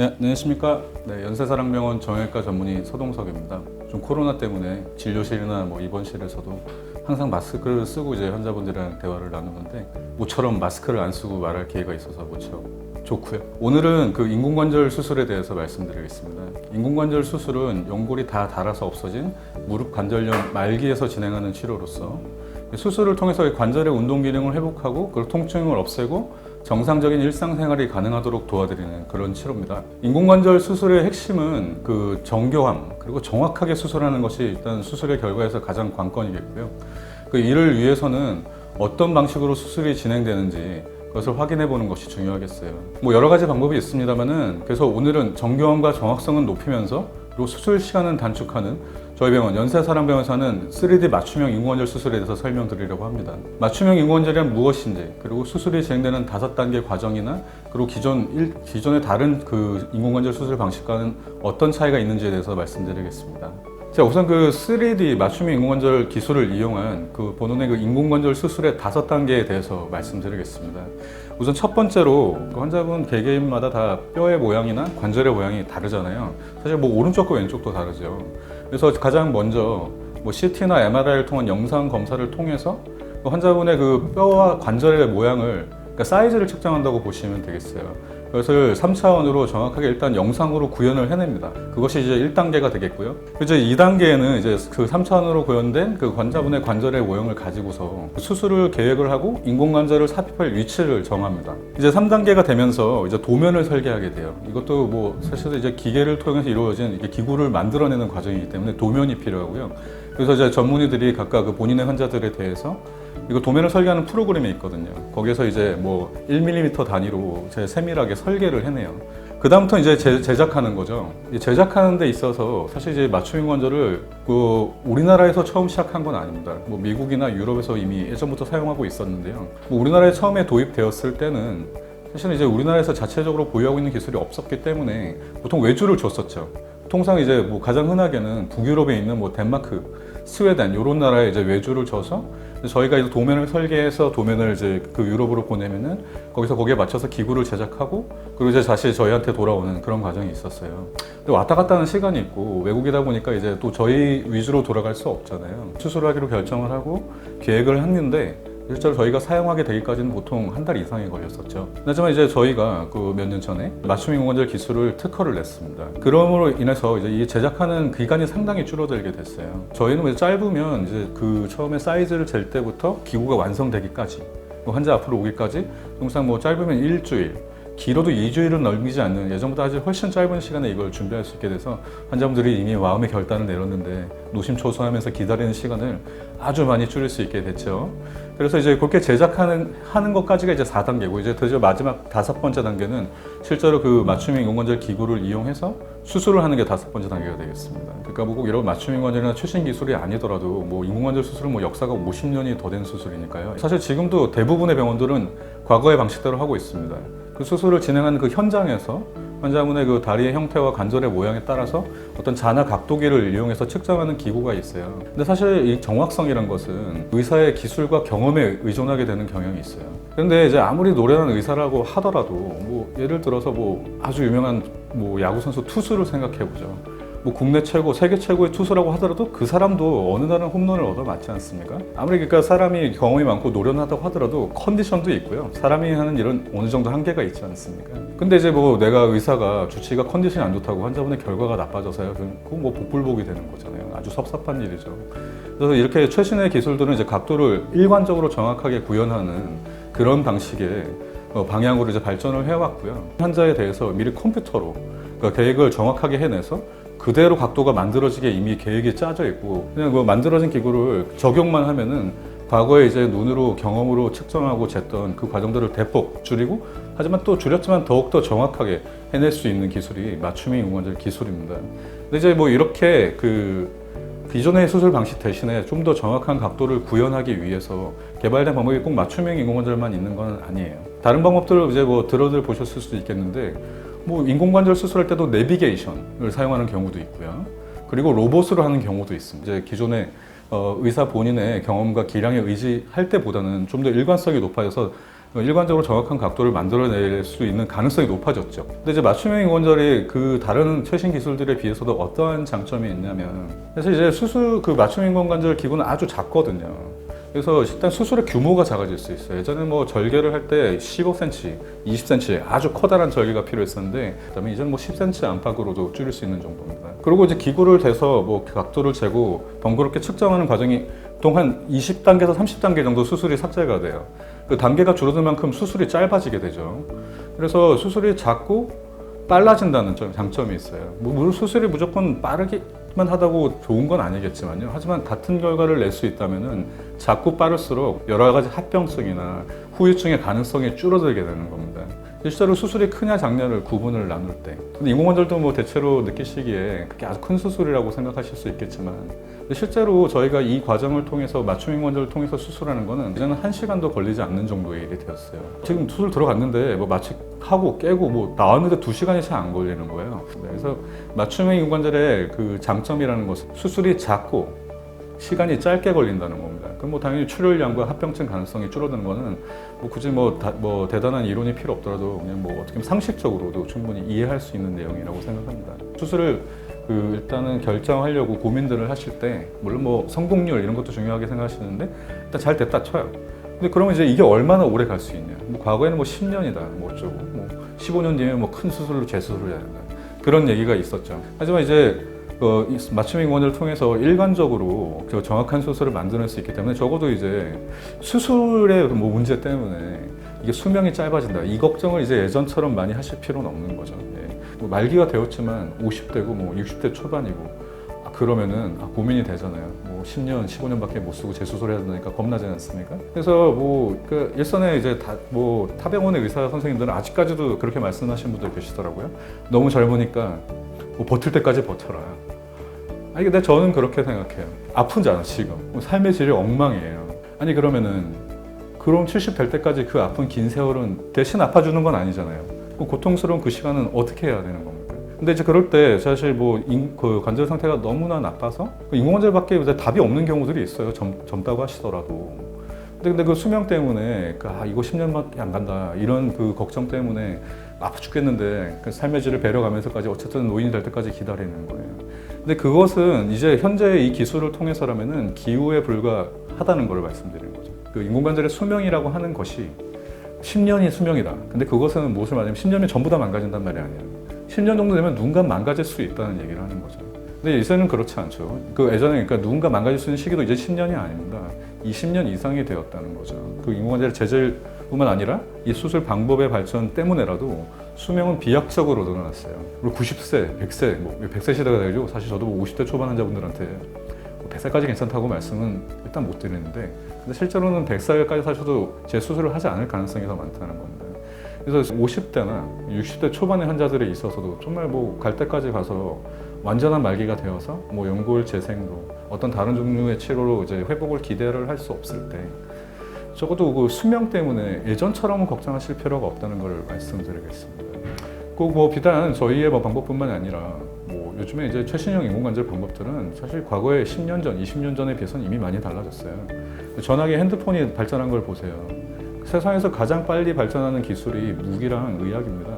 네, 안녕하십니까. 네, 연세사랑병원 정형외과 전문의 서동석입니다. 좀 코로나 때문에 진료실이나 입원실에서도 항상 마스크를 쓰고 이제 환자분들이랑 대화를 나누는데 모처럼 마스크를 안 쓰고 말할 기회가 있어서 무척 좋고요. 오늘은 그 인공관절 수술에 대해서 말씀드리겠습니다. 인공관절 수술은 연골이 다 닳아서 없어진 무릎 관절염 말기에서 진행하는 치료로서 수술을 통해서 관절의 운동 기능을 회복하고 그 통증을 없애고 정상적인 일상생활이 가능하도록 도와드리는 그런 치료입니다. 인공관절 수술의 핵심은 그 정교함 그리고 정확하게 수술하는 것이 일단 수술의 결과에서 가장 관건이겠고요. 그 이를 위해서는 어떤 방식으로 수술이 진행되는지 그것을 확인해 보는 것이 중요하겠어요. 여러 가지 방법이 있습니다만은 그래서 오늘은 정교함과 정확성은 높이면서 그리고 수술 시간은 단축하는 저희 병원 연세사랑병원에서 하는 3D 맞춤형 인공관절 수술에 대해서 설명드리려고 합니다. 맞춤형 인공관절이란 무엇인지, 그리고 수술이 진행되는 5단계 과정이나 그리고 기존의 다른 그 인공관절 수술 방식과는 어떤 차이가 있는지에 대해서 말씀드리겠습니다. 자, 우선 그 3D 맞춤형 인공관절 기술을 이용한 그 본원의 그 인공관절 수술의 5단계에 대해서 말씀드리겠습니다. 우선 첫 번째로 그 환자분 개개인마다 다 뼈의 모양이나 관절의 모양이 다르잖아요. 사실 오른쪽과 왼쪽도 다르죠. 그래서 가장 먼저 CT나 MRI를 통한 영상 검사를 통해서 환자분의 그 뼈와 관절의 모양을, 그러니까 사이즈를 측정한다고 보시면 되겠어요. 그것을 3차원으로 정확하게 일단 영상으로 구현을 해냅니다. 그것이 이제 1단계가 되겠고요. 이제 2단계에는 이제 그 3차원으로 구현된 그 환자분의 관절의 모형을 가지고서 수술을 계획을 하고 인공관절을 삽입할 위치를 정합니다. 이제 3단계가 되면서 이제 도면을 설계하게 돼요. 이것도 사실 이제 기계를 통해서 이루어진 이게 기구를 만들어내는 과정이기 때문에 도면이 필요하고요. 그래서 이제 전문의들이 각각 그 본인의 환자들에 대해서 이거 도면을 설계하는 프로그램이 있거든요. 거기에서 이제 1mm 단위로 세밀하게 설계를 해내요. 그 다음부터 이제 제작하는 거죠. 제작하는 데 있어서 사실 이제 맞춤 인공관절을 우리나라에서 처음 시작한 건 아닙니다. 미국이나 유럽에서 이미 예전부터 사용하고 있었는데요. 우리나라에 처음에 도입되었을 때는 사실은 이제 우리나라에서 자체적으로 보유하고 있는 기술이 없었기 때문에 보통 외주를 줬었죠. 통상 이제 가장 흔하게는 북유럽에 있는 덴마크, 스웨덴 이런 나라에 이제 외주를 줘서 저희가 이제 도면을 설계해서 도면을 이제 그 유럽으로 보내면은 거기에 맞춰서 기구를 제작하고 그리고 이제 다시 저희한테 돌아오는 그런 과정이 있었어요. 근데 왔다 갔다 하는 시간이 있고 외국이다 보니까 이제 또 저희 위주로 돌아갈 수 없잖아요. 수술하기로 결정을 하고 계획을 했는데 실제로 저희가 사용하게 되기까지는 보통 한 달 이상이 걸렸었죠. 하지만 이제 저희가 그 몇 년 전에 맞춤 인공관절 기술을 특허를 냈습니다. 그럼으로 인해서 이제 이 제작하는 기간이 상당히 줄어들게 됐어요. 저희는 짧으면 이제 그 처음에 사이즈를 잴 때부터 기구가 완성되기까지 환자 앞으로 오기까지 통상 짧으면 일주일, 길어도 2주일은 넘기지 않는 예전보다 아주 훨씬 짧은 시간에 이걸 준비할 수 있게 돼서 환자분들이 이미 마음의 결단을 내렸는데 노심초사하면서 기다리는 시간을 아주 많이 줄일 수 있게 됐죠. 그래서 이제 그렇게 제작하는 것까지가 이제 4단계고 이제 드디어 마지막 5번째 단계는 실제로 그 맞춤형 인공관절 기구를 이용해서 수술을 하는 게 5번째 단계가 되겠습니다. 그러니까 꼭 이런 맞춤 인공관절이나 최신 기술이 아니더라도 인공관절 수술은 역사가 50년이 더 된 수술이니까요. 사실 지금도 대부분의 병원들은 과거의 방식대로 하고 있습니다. 그 수술을 진행하는 그 현장에서 환자분의 그 다리의 형태와 관절의 모양에 따라서 어떤 자나 각도기를 이용해서 측정하는 기구가 있어요. 근데 사실 이 정확성이란 것은 의사의 기술과 경험에 의존하게 되는 경향이 있어요. 그런데 이제 아무리 노련한 의사라고 하더라도 예를 들어서 아주 유명한 야구 선수 투수를 생각해 보죠. 국내 최고, 세계 최고의 투수라고 하더라도 그 사람도 어느 날은 홈런을 얻어 맞지 않습니까? 아무리 그러니까 사람이 경험이 많고 노련하다고 하더라도 컨디션도 있고요. 사람이 하는 일은 어느 정도 한계가 있지 않습니까? 근데 이제 내가 의사가 주치의가 컨디션이 안 좋다고 환자분의 결과가 나빠져서요. 그건 복불복이 되는 거잖아요. 아주 섭섭한 일이죠. 그래서 이렇게 최신의 기술들은 이제 각도를 일관적으로 정확하게 구현하는 그런 방식의 방향으로 이제 발전을 해왔고요. 환자에 대해서 미리 컴퓨터로 그러니까 계획을 정확하게 해내서 그대로 각도가 만들어지게 이미 계획이 짜져 있고 그냥 만들어진 기구를 적용만 하면은 과거에 이제 눈으로 경험으로 측정하고 쟀던 그 과정들을 대폭 줄이고 하지만 또 줄였지만 더욱더 정확하게 해낼 수 있는 기술이 맞춤형 인공관절 기술입니다. 근데 이제 이렇게 기존의 수술 방식 대신에 좀 더 정확한 각도를 구현하기 위해서 개발된 방법이 꼭 맞춤형 인공관절만 있는 건 아니에요. 다른 방법들을 이제 들어들 보셨을 수도 있겠는데 인공관절 수술할 때도 내비게이션을 사용하는 경우도 있고요. 그리고 로봇으로 하는 경우도 있습니다. 이제 기존의 의사 본인의 경험과 기량에 의지할 때보다는 좀 더 일관성이 높아져서 일관적으로 정확한 각도를 만들어낼 수 있는 가능성이 높아졌죠. 근데 이제 맞춤형 인공관절이 그 다른 최신 기술들에 비해서도 어떠한 장점이 있냐면, 그래서 이제 그 맞춤형 인공관절 기구는 아주 작거든요. 그래서 일단 수술의 규모가 작아질 수 있어요. 예전에 뭐 절개를 할 때 15cm, 20cm 아주 커다란 절개가 필요했었는데, 그다음에 이제는 뭐 10cm 안팎으로도 줄일 수 있는 정도입니다. 그리고 이제 기구를 대서 뭐 각도를 재고 번거롭게 측정하는 과정이 보통 한 20단계에서 30단계 정도 수술이 삭제가 돼요. 그 단계가 줄어들 만큼 수술이 짧아지게 되죠. 그래서 수술이 작고 빨라진다는 장점이 있어요. 물론 수술이 무조건 빠르게만 하다고 좋은 건 아니겠지만요. 하지만 같은 결과를 낼 수 있다면은 작고 빠를수록 여러 가지 합병증이나 후유증의 가능성이 줄어들게 되는 겁니다. 실제로 수술이 크냐 작냐를 구분을 나눌 때, 근데 인공관절도 뭐 대체로 느끼시기에 그게 아주 큰 수술이라고 생각하실 수 있겠지만, 실제로 저희가 이 과정을 통해서 맞춤 인공관절을 통해서 수술하는 거는 이제는 1시간도 걸리지 않는 정도의 일이 되었어요. 지금 수술 들어갔는데 뭐 마취 하고 깨고 뭐 나왔는데 2시간이 채 안 걸리는 거예요. 그래서 맞춤형 인공관절의 그 장점이라는 것은 수술이 작고 시간이 짧게 걸린다는 겁니다. 그럼 뭐 당연히 출혈량과 합병증 가능성이 줄어드는 거는 뭐 굳이 뭐 대단한 이론이 필요 없더라도 그냥 뭐 어떻게 보면 상식적으로도 충분히 이해할 수 있는 내용이라고 생각합니다. 수술을 일단은 결정하려고 고민들을 하실 때, 물론 뭐 성공률 이런 것도 중요하게 생각하시는데 일단 잘 됐다 쳐요. 근데 그러면 이제 이게 얼마나 오래 갈 수 있냐? 뭐 과거에는 뭐 10년이다, 뭐 어쩌고, 뭐 15년 뒤에 뭐 큰 수술로 재수술을 해야 된다, 그런 얘기가 있었죠. 하지만 이제 맞춤 인공관절을 통해서 일관적으로 정확한 수술을 만들어낼 수 있기 때문에 적어도 이제 수술의 뭐 문제 때문에 이게 수명이 짧아진다, 이 걱정을 이제 예전처럼 많이 하실 필요는 없는 거죠. 뭐 말기가 되었지만 50대고 뭐 60대 초반이고 그러면은 고민이 되잖아요. 뭐 10년, 15년밖에 못 쓰고 재수술해야 된다니까 겁나지 않습니까? 그래서 그 일선에 이제 타병원의 의사 선생님들은 아직까지도 그렇게 말씀하시는 분들 계시더라고요. 너무 젊으니까 뭐 버틸 때까지 버텨라. 아니 근데 저는 그렇게 생각해요. 아픈잖아 지금. 삶의 질이 엉망이에요. 아니 그러면은 그럼 70 될 때까지 그 아픈 긴 세월은 대신 아파주는 건 아니잖아요. 고통스러운 그 시간은 어떻게 해야 되는 겁니까? 근데 이제 그럴 때 사실 그 관절 상태가 너무나 나빠서 인공관절밖에 이제 답이 없는 경우들이 있어요. 젊다고 하시더라도. 근데 그 수명 때문에 이거 10년밖에 안 간다, 이런 그 걱정 때문에 아파 죽겠는데 그 삶의 질을 배려가면서까지 어쨌든 노인이 될 때까지 기다리는 거예요. 근데 그것은 이제 현재 이 기술을 통해서라면은 기후에 불과하다는 걸 말씀드리는 거죠. 그 인공관절의 수명이라고 하는 것이 10년이 수명이다. 근데 그것은 무엇을 말하냐면 10년이면 전부 다 망가진단 말이 아니에요. 10년 정도 되면 누군가 망가질 수 있다는 얘기를 하는 거죠. 근데 이제는 그렇지 않죠. 예전에 그러니까 누군가 망가질 수 있는 시기도 이제 10년이 아닙니다. 20년 이상이 되었다는 거죠. 그 인공관절의 재질뿐만 아니라 이 수술 방법의 발전 때문에라도 수명은 비약적으로 늘어났어요. 그리고 90세, 100세, 100세 시대가 되죠. 사실 저도 50대 초반 환자분들한테 100살까지 괜찮다고 말씀은 일단 못 드리는데, 근데 실제로는 100살까지 사셔도 재수술을 하지 않을 가능성이 더 많다는 겁니다. 그래서 50대나 60대 초반의 환자들에 있어서도 정말 갈 때까지 가서 완전한 말기가 되어서 연골 재생도 어떤 다른 종류의 치료로 이제 회복을 기대를 할 수 없을 때, 적어도 그 수명 때문에 예전처럼은 걱정하실 필요가 없다는 걸 말씀드리겠습니다. 비단 저희의 방법뿐만이 아니라 요즘에 이제 최신형 인공관절 방법들은 사실 과거에 10년 전, 20년 전에 비해서는 이미 많이 달라졌어요. 전화기, 핸드폰이 발전한 걸 보세요. 세상에서 가장 빨리 발전하는 기술이 무기랑 의학입니다.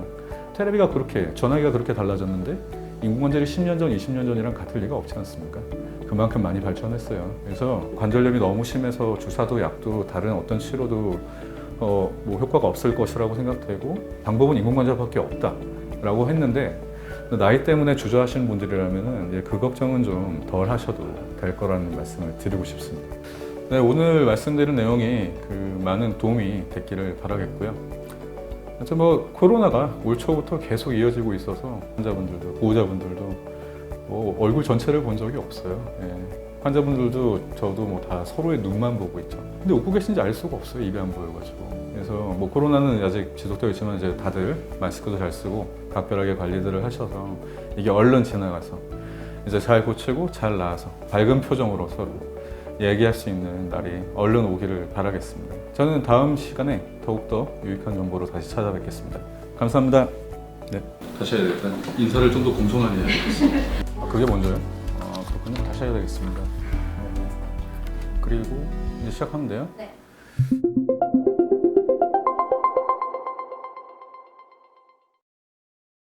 테레비가 전화기가 그렇게 달라졌는데 인공관절이 10년 전, 20년 전이랑 같을 리가 없지 않습니까? 그만큼 많이 발전했어요. 그래서 관절염이 너무 심해서 주사도 약도 다른 어떤 치료도 효과가 없을 것이라고 생각되고 방법은 인공관절밖에 없다라고 했는데, 나이 때문에 주저하시는 분들이라면 그 걱정은 좀 덜 하셔도 될 거라는 말씀을 드리고 싶습니다. 네, 오늘 말씀드린 내용이 많은 도움이 됐기를 바라겠고요. 코로나가 올 초부터 계속 이어지고 있어서 환자분들도 보호자분들도 얼굴 전체를 본 적이 없어요. 환자분들도 저도 다 서로의 눈만 보고 있죠. 근데 웃고 계신지 알 수가 없어요. 입이 안 보여가지고. 그래서 코로나는 아직 지속되고 있지만 이제 다들 마스크도 잘 쓰고 각별하게 관리들을 하셔서 이게 얼른 지나가서 이제 잘 고치고 잘 나아서 밝은 표정으로 서로 얘기할 수 있는 날이 얼른 오기를 바라겠습니다. 저는 다음 시간에 더욱더 유익한 정보로 다시 찾아뵙겠습니다. 감사합니다. 네. 다시 해야 되겠다. 인사를 좀 더 공손하게 해야 되겠습니다. 그게 먼저요? 그렇군요. 다시 해야 되겠습니다. 그리고 이제 시작하면 돼요? 네.